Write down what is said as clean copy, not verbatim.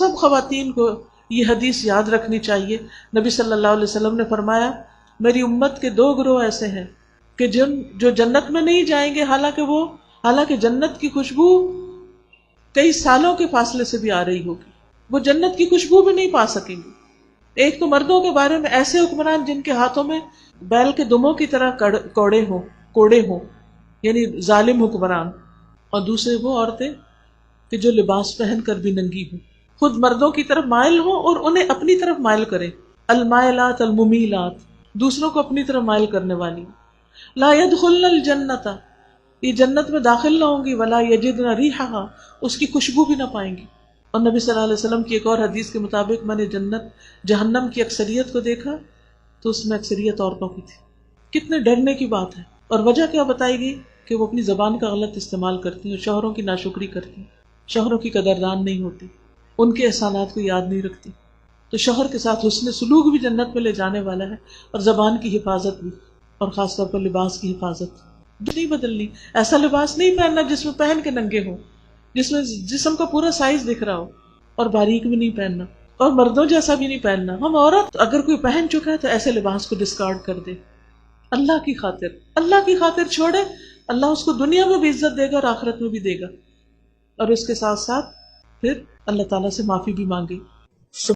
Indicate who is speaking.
Speaker 1: سب خواتین کو یہ حدیث یاد رکھنی چاہیے. نبی صلی اللہ علیہ وسلم نے فرمایا میری امت کے دو گروہ ایسے ہیں کہ جو جنت میں نہیں جائیں گے حالانکہ جنت کی خوشبو کئی سالوں کے فاصلے سے بھی آ رہی ہوگی، وہ جنت کی خوشبو بھی نہیں پا سکیں گے. ایک تو مردوں کے بارے میں ایسے حکمران جن کے ہاتھوں میں بیل کے دموں کی طرح کوڑے ہوں یعنی ظالم حکمران، اور دوسرے وہ عورتیں کہ جو لباس پہن کر بھی ننگی ہوں، خود مردوں کی طرف مائل ہوں اور انہیں اپنی طرف مائل کریں. المائلات الممیلات، دوسروں کو اپنی طرف مائل کرنے والی. لا يدخلن الجنت، یہ جنت میں داخل نہ ہوں گی. ولا یجدن ریحھا، اس کی خوشبو بھی نہ پائیں گی. اور نبی صلی اللہ علیہ وسلم کی ایک اور حدیث کے مطابق میں نے جہنم کی اکثریت کو دیکھا تو اس میں اکثریت عورتوں کی تھی. کتنے ڈرنے کی بات ہے. اور وجہ کیا بتائی گئی کہ وہ اپنی زبان کا غلط استعمال کرتی ہیں اور شوہروں کی ناشکری کرتی ہیں، شوہروں کی قدردان نہیں ہوتی، ان کے احسانات کو یاد نہیں رکھتی. تو شوہر کے ساتھ حسن سلوک بھی جنت میں لے جانے والا ہے، اور زبان کی حفاظت بھی، اور خاص طور پر لباس کی حفاظت نہیں بدلنی. ایسا لباس نہیں پہننا جس میں پہن کے ننگے ہوں، جس میں جسم کا پورا سائز دکھ رہا ہو، اور باریک بھی نہیں پہننا، اور مردوں جیسا بھی نہیں پہننا. ہم عورت اگر کوئی پہن چکا ہے تو ایسے لباس کو ڈسکارڈ کر دے، اللہ کی خاطر چھوڑے. اللہ اس کو دنیا میں بھی عزت دے گا اور آخرت میں بھی دے گا. اور اس کے ساتھ ساتھ پھر اللہ تعالیٰ سے معافی بھی مانگے.